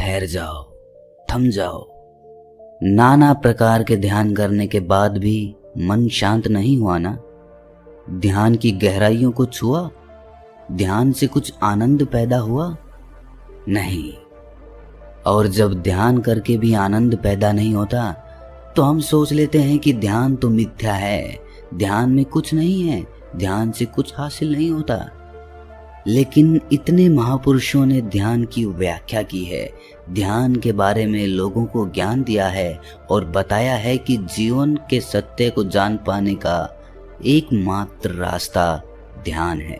ठहर जाओ, थम जाओ। नाना प्रकार के ध्यान करने के बाद भी मन शांत नहीं हुआ ना? ध्यान की गहराइयों को छुआ? ध्यान से कुछ आनंद पैदा हुआ? नहीं। और जब ध्यान करके भी आनंद पैदा नहीं होता तो हम सोच लेते हैं कि ध्यान तो मिथ्या है, ध्यान में कुछ नहीं है, ध्यान से कुछ हासिल नहीं होता। लेकिन इतने महापुरुषों ने ध्यान की व्याख्या की है, ध्यान के बारे में लोगों को ज्ञान दिया है और बताया है कि जीवन के सत्य को जान पाने का एकमात्र रास्ता ध्यान है।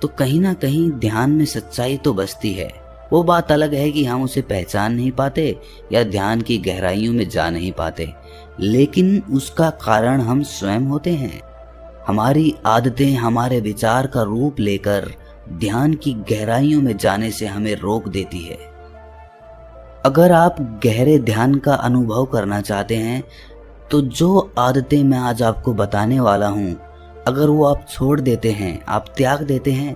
तो कहीं ना कहीं ध्यान में सच्चाई तो बसती है। वो बात अलग है कि हम उसे पहचान नहीं पाते या ध्यान की गहराइयों में जा नहीं पाते, लेकिन उसका कारण हम स्वयं होते हैं। हमारी आदतें हमारे विचार का रूप लेकर ध्यान की गहराइयों में जाने से हमें रोक देती है। अगर आप गहरे ध्यान का अनुभव करना चाहते हैं तो जो आदतें मैं आज आपको बताने वाला हूं, अगर वो आप छोड़ देते हैं, आप त्याग देते हैं,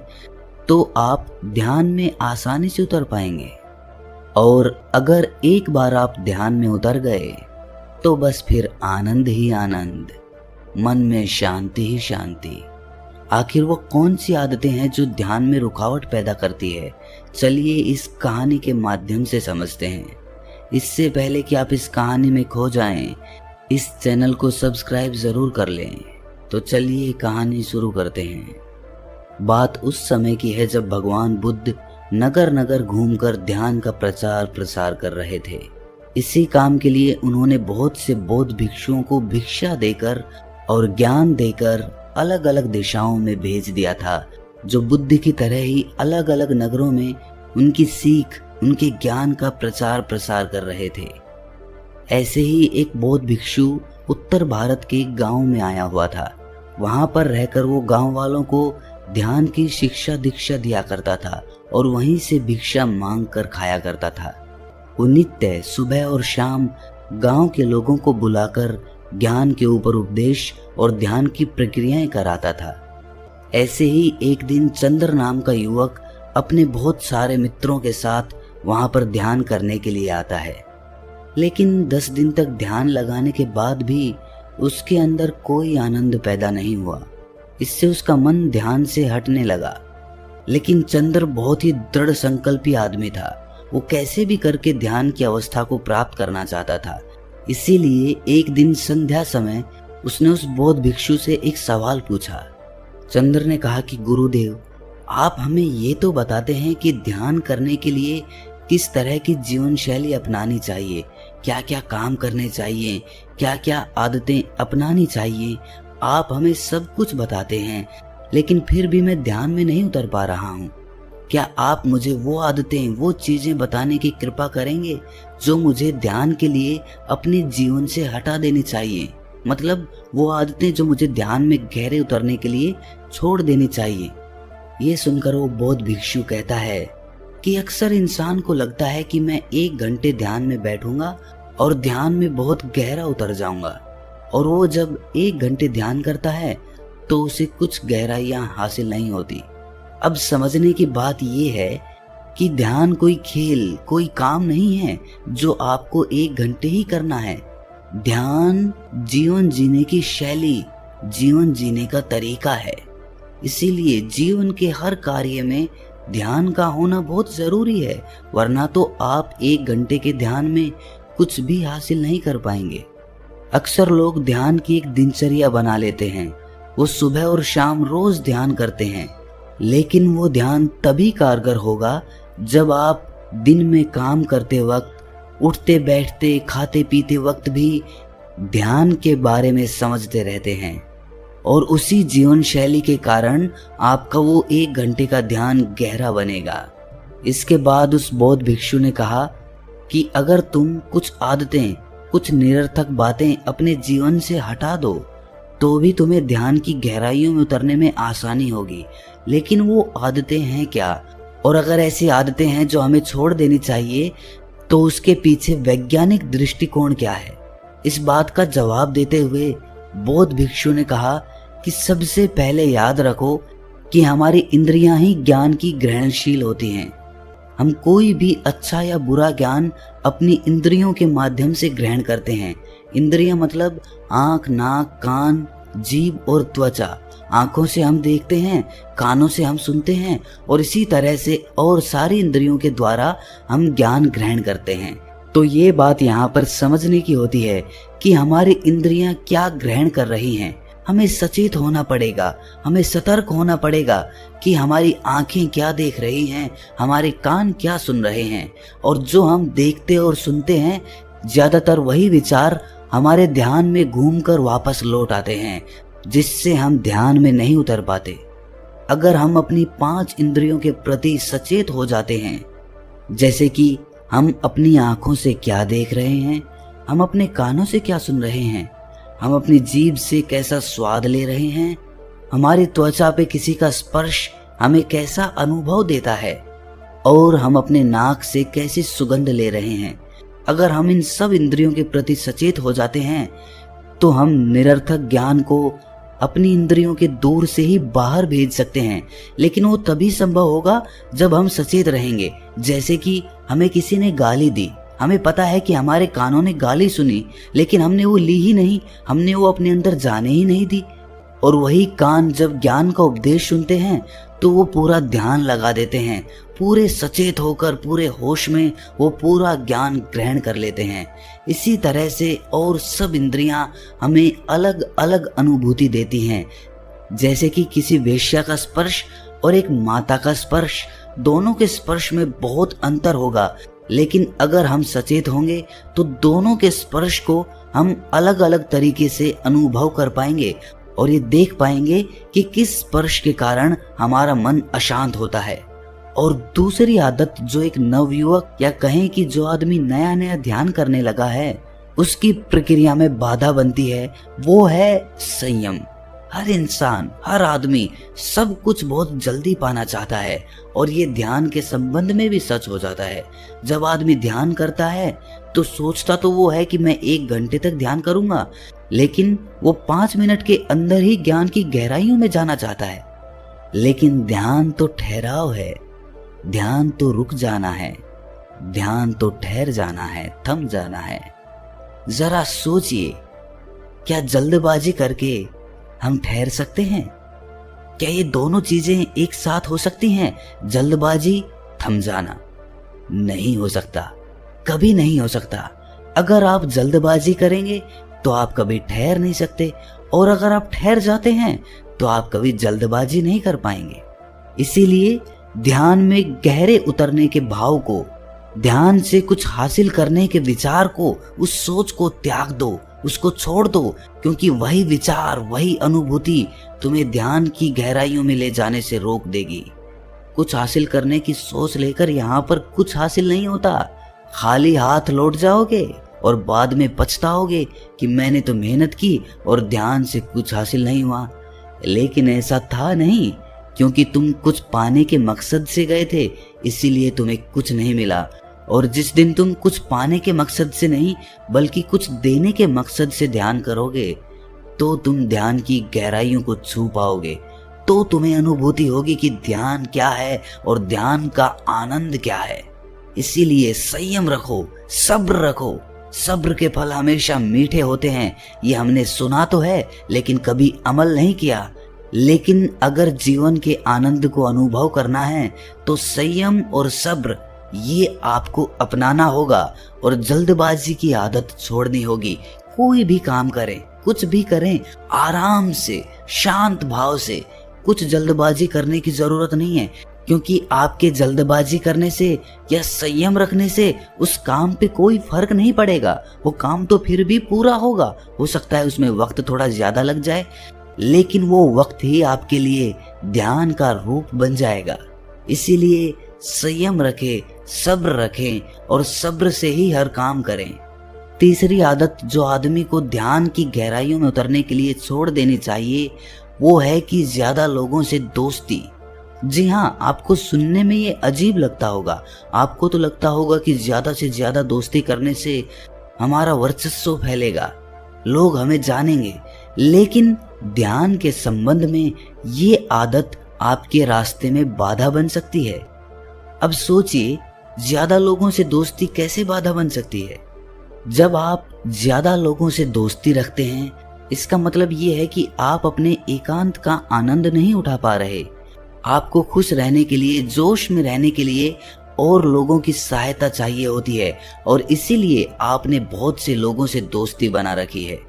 तो आप ध्यान में आसानी से उतर पाएंगे। और अगर एक बार आप ध्यान में उतर गए तो बस फिर आनंद ही आनंद, मन में शांति ही शांति। आखिर वो कौन सी आदतें हैं जो ध्यान में रुकावट पैदा करती है? चलिए इस कहानी के माध्यम से समझते हैं। इससे पहले कि आप इस कहानी में खो जाएं, इस चैनल को सब्सक्राइब जरूर कर लें। तो चलिए कहानी शुरू करते हैं। बात उस समय की है जब भगवान बुद्ध नगर नगर घूमकर ध्यान का प्रचार प्रसार कर रहे थे। इसी काम के लिए उन्होंने बहुत से बौद्ध भिक्षुओं को भिक्षा देकर और ज्ञान देकर अलग अलग दिशाओं में भेज दिया था, जो बुद्ध की तरह ही अलग अलग नगरों में उनकी सीख, उनके ज्ञान का प्रचार प्रसार कर रहे थे। ऐसे ही एक बौद्ध भिक्षु उत्तर भारत के एक गांव में आया हुआ था। वहां पर रहकर वो गांव वालों को ध्यान की शिक्षा दीक्षा दिया करता था और वहीं से भिक्षा मांग कर खाया करता था। वो नित्य सुबह और शाम गांव के लोगों को बुलाकर ज्ञान के ऊपर उपदेश और ध्यान की प्रक्रियाएं कराता था। ऐसे ही एक दिन चंद्र नाम का युवक अपने बहुत सारे मित्रों के साथ वहां पर ध्यान करने के लिए आता है। लेकिन 10 दिन तक ध्यान लगाने के बाद भी उसके अंदर कोई आनंद पैदा नहीं हुआ। इससे उसका मन ध्यान से हटने लगा। लेकिन चंद्र बहुत ही दृढ़ संकल्पी आदमी था। वो कैसे भी करके ध्यान की अवस्था को प्राप्त करना चाहता था। इसीलिए एक दिन संध्या समय उसने उस बौद्ध भिक्षु से एक सवाल पूछा। चंद्र ने कहा कि गुरुदेव, आप हमें ये तो बताते हैं कि ध्यान करने के लिए किस तरह की जीवन शैली अपनानी चाहिए, क्या क्या काम करने चाहिए, क्या क्या आदतें अपनानी चाहिए। आप हमें सब कुछ बताते हैं, लेकिन फिर भी मैं ध्यान में नहीं उतर पा रहा हूँ। क्या आप मुझे वो आदतें, वो चीजें बताने की कृपा करेंगे जो मुझे ध्यान के लिए अपने जीवन से हटा देनी चाहिए? मतलब वो आदतें जो मुझे ध्यान में गहरे उतरने के लिए छोड़ देनी चाहिए। ये सुनकर वो बौद्ध भिक्षु कहता है कि अक्सर इंसान को लगता है कि मैं 1 घंटे ध्यान में बैठूंगा और ध्यान में बहुत गहरा उतर जाऊंगा, और वो जब 1 घंटे ध्यान करता है तो उसे कुछ गहराइयां हासिल नहीं होती। अब समझने की बात यह है कि ध्यान कोई खेल, कोई काम नहीं है जो आपको 1 घंटे ही करना है। ध्यान जीवन जीने की शैली, जीवन जीने का तरीका है। इसीलिए जीवन के हर कार्य में ध्यान का होना बहुत जरूरी है, वरना तो आप 1 घंटे के ध्यान में कुछ भी हासिल नहीं कर पाएंगे। अक्सर लोग ध्यान की एक दिनचर्या बना लेते हैं। वो सुबह और शाम रोज ध्यान करते हैं, लेकिन वो ध्यान तभी कारगर होगा जब आप दिन में काम करते वक्त, उठते बैठते, खाते पीते वक्त भी ध्यान के बारे में समझते रहते हैं। और उसी जीवन शैली के कारण आपका वो 1 घंटे का ध्यान गहरा बनेगा। इसके बाद उस बौद्ध भिक्षु ने कहा कि अगर तुम कुछ आदतें, कुछ निरर्थक बातें अपने जीवन से हटा दो तो भी तुम्हें ध्यान की गहराइयों में उतरने में आसानी होगी। लेकिन वो आदतें हैं क्या? और अगर ऐसी आदतें हैं जो हमें छोड़ देनी चाहिए तो उसके पीछे वैज्ञानिक दृष्टिकोण क्या है? इस बात का जवाब देते हुए बौद्ध भिक्षु ने कहा कि सबसे पहले याद रखो कि हमारी इंद्रियां ही ज्ञान की ग्रहणशील होती हैं। हम कोई भी अच्छा या बुरा ज्ञान अपनी इंद्रियों के माध्यम से ग्रहण करते हैं। इंद्रियां मतलब आंख, नाक, कान, जीभ और त्वचा। आंखों से हम देखते हैं, कानों से हम सुनते हैं और इसी तरह से और सारी इंद्रियों के द्वारा हम ज्ञान ग्रहण करते हैं। तो ये बात यहाँ पर समझने की होती है कि हमारी इंद्रियां क्या ग्रहण कर रही हैं। हमें सचेत होना पड़ेगा, हमें सतर्क होना पड़ेगा कि हमारी आंखें क्या देख रही हैं, हमारे कान क्या सुन रहे हैं। और जो हम देखते और सुनते हैं, ज्यादातर वही विचार हमारे ध्यान में घूमकर वापस लौट आते हैं, जिससे हम ध्यान में नहीं उतर पाते। अगर हम अपनी 5 इंद्रियों के प्रति सचेत हो जाते हैं, जैसे कि हम अपनी आंखों से क्या देख रहे हैं, हम अपने कानों से क्या सुन रहे हैं, हम अपनी जीभ से कैसा स्वाद ले रहे हैं, हमारी त्वचा पे किसी का स्पर्श हमें कैसा अनुभव देता है और हम अपने नाक से कैसी सुगंध ले रहे हैं। अगर हम इन सब इंद्रियों के प्रति सचेत हो जाते हैं तो हम निरर्थक ज्ञान को अपनी इंद्रियों के दूर से ही बाहर भेज सकते हैं। लेकिन वो तभी संभव होगा जब हम सचेत रहेंगे। जैसे कि हमें किसी ने गाली दी, हमें पता है कि हमारे कानों ने गाली सुनी, लेकिन हमने वो ली ही नहीं, हमने वो अपने अंदर जाने ही नहीं दी। और वही कान जब ज्ञान का उपदेश सुनते हैं तो वो पूरा ध्यान लगा देते हैं, पूरे सचेत होकर पूरे होश में वो पूरा ज्ञान ग्रहण कर लेते हैं। इसी तरह से और सब इंद्रियां हमें अलग अलग अनुभूति देती हैं। जैसे कि किसी वेश्या का स्पर्श और एक माता का स्पर्श, दोनों के स्पर्श में बहुत अंतर होगा, लेकिन अगर हम सचेत होंगे तो दोनों के स्पर्श को हम अलग अलग तरीके से अनुभव कर पाएंगे और ये देख पाएंगे कि किस स्पर्श के कारण हमारा मन अशांत होता है। और दूसरी आदत जो एक नवयुवक या कहें कि जो आदमी नया नया ध्यान करने लगा है, उसकी प्रक्रिया में बाधा बनती है, वो है संयम। हर इंसान, हर आदमी सब कुछ बहुत जल्दी पाना चाहता है और ये ध्यान के संबंध में भी सच हो जाता है। जब आदमी ध्यान करता है तो सोचता तो वो है कि मैं 1 घंटे तक ध्यान करूंगा, लेकिन वो 5 मिनट के अंदर ही ज्ञान की गहराइयों में जाना चाहता है। लेकिन ध्यान तो ठहराव है, ध्यान तो रुक जाना है, ध्यान तो ठहर जाना है, थम जाना है। जरा सोचिए, क्या जल्दबाजी करके हम ठहर सकते हैं? क्या ये दोनों चीजें एक साथ हो सकती हैं? जल्दबाजी, थम जाना? नहीं हो सकता, कभी नहीं हो सकता। अगर आप जल्दबाजी करेंगे तो आप कभी ठहर नहीं सकते, और अगर आप ठहर जाते हैं तो आप कभी जल्दबाजी नहीं कर पाएंगे। इसीलिए ध्यान में गहरे उतरने के भाव को, ध्यान से कुछ हासिल करने के विचार को, उस सोच को त्याग दो, उसको छोड़ दो, क्योंकि वही विचार, वही अनुभूति तुम्हें ध्यान की गहराइयों में ले जाने से रोक देगी। कुछ हासिल करने की सोच लेकर यहाँ पर कुछ हासिल नहीं होता। खाली हाथ लौट जाओगे और बाद में पछताओगे कि मैंने तो मेहनत की और ध्यान से कुछ हासिल नहीं हुआ। लेकिन ऐसा था नहीं, क्योंकि तुम कुछ पाने के मकसद से गए थे, इसीलिए तुम्हें कुछ नहीं मिला। और जिस दिन तुम कुछ पाने के मकसद से नहीं बल्कि कुछ देने के मकसद से ध्यान करोगे तो तुम ध्यान की गहराइयों को छू पाओगे। तो तुम्हें अनुभूति होगी कि ध्यान क्या है और ध्यान का आनंद क्या है। इसीलिए संयम रखो, सब्र रखो। सब्र के फल हमेशा मीठे होते हैं, ये हमने सुना तो है लेकिन कभी अमल नहीं किया। लेकिन अगर जीवन के आनंद को अनुभव करना है तो संयम और सब्र ये आपको अपनाना होगा और जल्दबाजी की आदत छोड़नी होगी। कोई भी काम करें, कुछ भी करें, आराम से, शांत भाव से। कुछ जल्दबाजी करने की जरूरत नहीं है, क्योंकि आपके जल्दबाजी करने से या संयम रखने से उस काम पे कोई फर्क नहीं पड़ेगा। वो काम तो फिर भी पूरा होगा। हो सकता है उसमें वक्त थोड़ा ज्यादा लग जाए, लेकिन वो वक्त ही आपके लिए ध्यान का रूप बन जाएगा। इसीलिए संयम रखें, सब्र रखें और सब्र से ही हर काम करें। तीसरी आदत जो आदमी को ध्यान की गहराइयों में उतरने के लिए छोड़ देनी चाहिए वो है कि ज्यादा लोगों से दोस्ती। जी हाँ, आपको सुनने में ये अजीब लगता होगा, आपको तो लगता होगा कि ज्यादा से ज्यादा दोस्ती करने से हमारा वर्चस्व फैलेगा, लोग हमें जानेंगे। लेकिन ध्यान के संबंध में ये आदत आपके रास्ते में बाधा बन सकती है। अब सोचिए, ज्यादा लोगों से दोस्ती कैसे बाधा बन सकती है? जब आप ज्यादा लोगों से दोस्ती रखते हैं, इसका मतलब ये है कि आप अपने एकांत का आनंद नहीं उठा पा रहे। आपको खुश रहने के लिए, जोश में रहने के लिए और लोगों की सहायता चाहिए होती है, और इसीलिए आपने बहुत से लोगों से दोस्ती बना रखी है।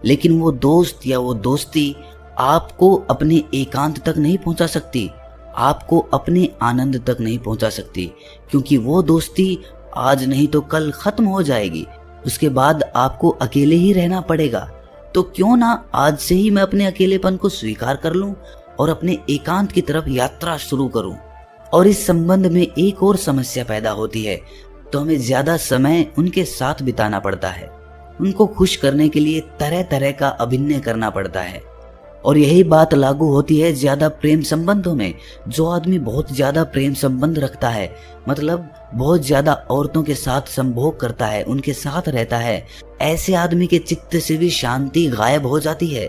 लेकिन वो दोस्त या वो दोस्ती आपको अपने एकांत तक नहीं पहुंचा सकती, आपको अपने आनंद तक नहीं पहुंचा सकती, क्योंकि वो दोस्ती आज नहीं तो कल खत्म हो जाएगी। उसके बाद आपको अकेले ही रहना पड़ेगा। तो क्यों ना आज से ही मैं अपने अकेलेपन को स्वीकार कर लूं और अपने एकांत की तरफ यात्रा शुरू करूं। और इस संबंध में एक और समस्या पैदा होती है, तो हमें ज्यादा समय उनके साथ बिताना पड़ता है। उनको खुश करने के लिए तरह तरह का अभिनय करना पड़ता है। और यही बात लागू होती है ज्यादा प्रेम संबंधों में। जो आदमी बहुत ज्यादा प्रेम संबंध रखता है, मतलब बहुत ज्यादा औरतों के साथ संभोग करता है, उनके साथ रहता है, ऐसे आदमी के चित्त से भी शांति गायब हो जाती है,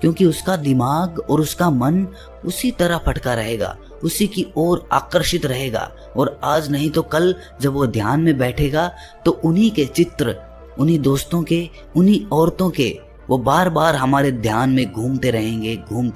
क्योंकि उसका दिमाग और उसका मन उसी तरह फटका रहेगा, उसी की ओर आकर्षित रहेगा। और आज नहीं तो कल जब वो ध्यान में बैठेगा तो उन्हीं के चित्र, उन्हीं दोस्तों के, उन्हीं औरतों के वो बार बार हमारे ध्यान में घूमते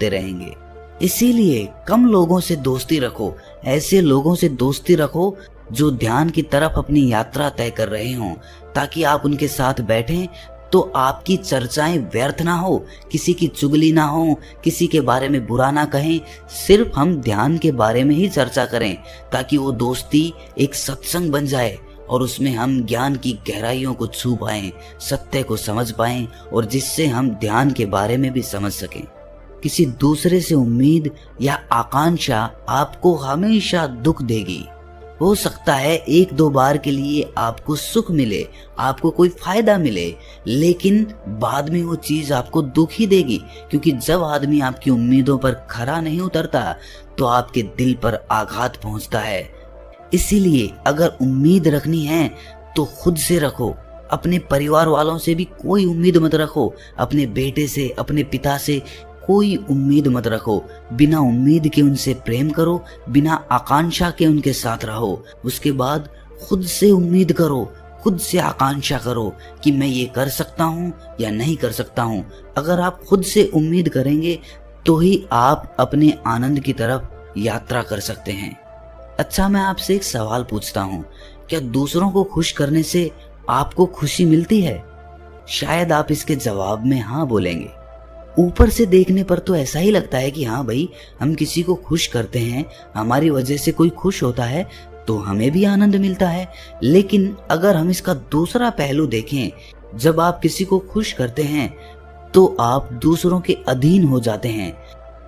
रहेंगे। इसीलिए कम लोगों से दोस्ती रखो, ऐसे लोगों से दोस्ती रखो जो ध्यान की तरफ अपनी यात्रा तय कर रहे हों, ताकि आप उनके साथ बैठें तो आपकी चर्चाएं व्यर्थ ना हो, किसी की चुगली ना हो, किसी के बारे में बुरा ना कहें, सिर्फ हम ध्यान के बारे में ही चर्चा करें, ताकि वो दोस्ती एक सत्संग बन जाए और उसमें हम ज्ञान की गहराइयों को छू पाएं, सत्य को समझ पाएं, और जिससे हम ध्यान के बारे में भी समझ सकें। किसी दूसरे से उम्मीद या आकांक्षा आपको हमेशा दुख देगी। हो सकता है एक दो बार के लिए आपको सुख मिले, आपको कोई फायदा मिले, लेकिन बाद में वो चीज आपको दुख ही देगी, क्योंकि जब आदमी आपकी उम्मीदों पर खरा नहीं उतरता तो आपके दिल पर आघात पहुंचता है। इसीलिए अगर उम्मीद रखनी है तो खुद से रखो, अपने परिवार वालों से भी कोई उम्मीद मत रखो, अपने बेटे से, अपने पिता से कोई उम्मीद मत रखो। बिना उम्मीद के उनसे प्रेम करो, बिना आकांक्षा के उनके साथ रहो। उसके बाद खुद से उम्मीद करो, खुद से आकांक्षा करो कि मैं ये कर सकता हूँ या नहीं कर सकता हूँ। अगर आप खुद से उम्मीद करेंगे तो ही आप अपने आनंद की तरफ यात्रा कर सकते हैं। अच्छा, मैं आपसे एक सवाल पूछता हूँ, क्या दूसरों को खुश करने से आपको खुशी मिलती है? शायद आप इसके जवाब में हाँ बोलेंगे। ऊपर से देखने पर तो ऐसा ही लगता है कि हाँ भाई, हम किसी को खुश करते हैं, हमारी वजह से कोई खुश होता है तो हमें भी आनंद मिलता है। लेकिन अगर हम इसका दूसरा पहलू देखें, जब आप किसी को खुश करते हैं तो आप दूसरों के अधीन हो जाते हैं।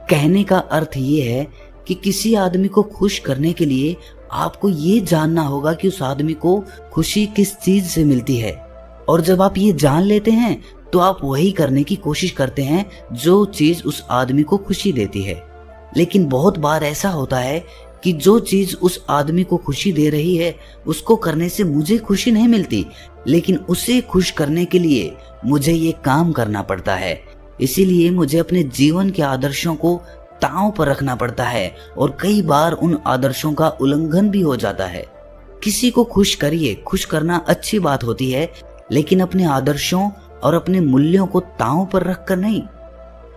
कहने का अर्थ ये है कि किसी आदमी को खुश करने के लिए आपको ये जानना होगा कि उस आदमी को खुशी किस चीज से मिलती है, और जब आप ये जान लेते हैं तो आप वही करने की कोशिश करते हैं जो चीज उस आदमी को खुशी देती है। लेकिन बहुत बार ऐसा होता है कि जो चीज उस आदमी को खुशी दे रही है उसको करने से मुझे खुशी नहीं मिलती, लेकिन उसे खुश करने के लिए मुझे ये काम करना पड़ता है। इसीलिए मुझे अपने जीवन के आदर्शों को ताव पर रखना पड़ता है, और कई बार उन आदर्शों का उल्लंघन भी हो जाता है। किसी को खुश करिए, खुश करना अच्छी बात होती है, लेकिन अपने आदर्शों और अपने मूल्यों को ताव पर रखकर नहीं।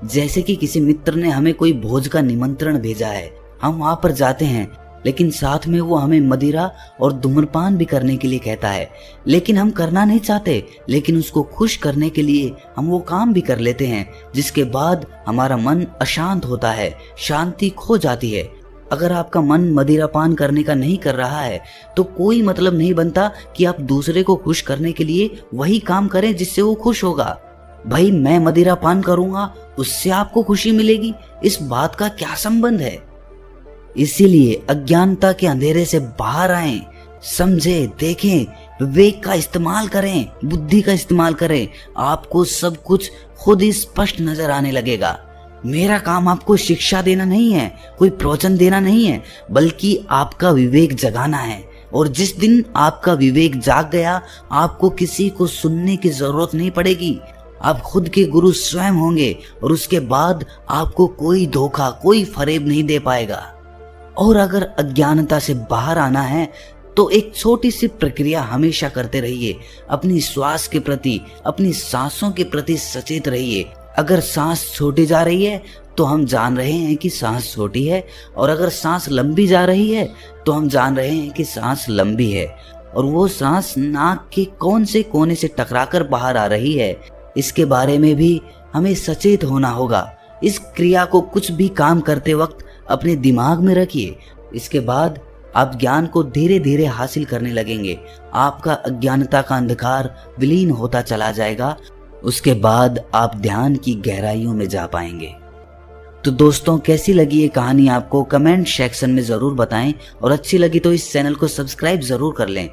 जैसे कि किसी मित्र ने हमें कोई भोज का निमंत्रण भेजा है, हम वहां पर जाते हैं, लेकिन साथ में वो हमें मदिरा और धूम्रपान भी करने के लिए कहता है, लेकिन हम करना नहीं चाहते, लेकिन उसको खुश करने के लिए हम वो काम भी कर लेते हैं, जिसके बाद हमारा मन अशांत होता है, शांति खो जाती है। अगर आपका मन मदिरापान करने का नहीं कर रहा है तो कोई मतलब नहीं बनता कि आप दूसरे को खुश करने के लिए वही काम करें जिससे वो खुश होगा। भाई, मैं मदिरापान करूंगा उससे आपको खुशी मिलेगी, इस बात का क्या संबंध है? इसीलिए अज्ञानता के अंधेरे से बाहर आएं, समझे, देखें, विवेक का इस्तेमाल करें, बुद्धि का इस्तेमाल करें, आपको सब कुछ खुद ही स्पष्ट नजर आने लगेगा। मेरा काम आपको शिक्षा देना नहीं है, कोई प्रवचन देना नहीं है, बल्कि आपका विवेक जगाना है। और जिस दिन आपका विवेक जाग गया, आपको किसी को सुनने की जरूरत नहीं पड़ेगी, आप खुद के गुरु स्वयं होंगे, और उसके बाद आपको कोई धोखा, कोई फरेब नहीं दे पाएगा। और अगर अज्ञानता से बाहर आना है तो एक छोटी सी प्रक्रिया हमेशा करते रहिए। अपनी श्वास के प्रति, अपनी सांसों के प्रति सचेत रहिए। अगर सांस छोटी जा रही है तो हम जान रहे हैं कि सांस छोटी है, और अगर सांस लंबी जा रही है तो हम जान रहे हैं कि सांस लंबी है। और वो सांस नाक के कौन से कोने से टकराकर बाहर आ रही है, इसके बारे में भी हमें सचेत होना होगा। इस क्रिया को कुछ भी काम करते वक्त अपने दिमाग में रखिए। इसके बाद आप ज्ञान को धीरे धीरे हासिल करने लगेंगे। आपका अज्ञानता का अंधकार विलीन होता चला जाएगा। उसके बाद आप ध्यान की गहराइयों में जा पाएंगे। तो दोस्तों, कैसी लगी ये कहानी आपको कमेंट सेक्शन में जरूर बताएं, और अच्छी लगी तो इस चैनल को सब्सक्राइब जरूर कर लें।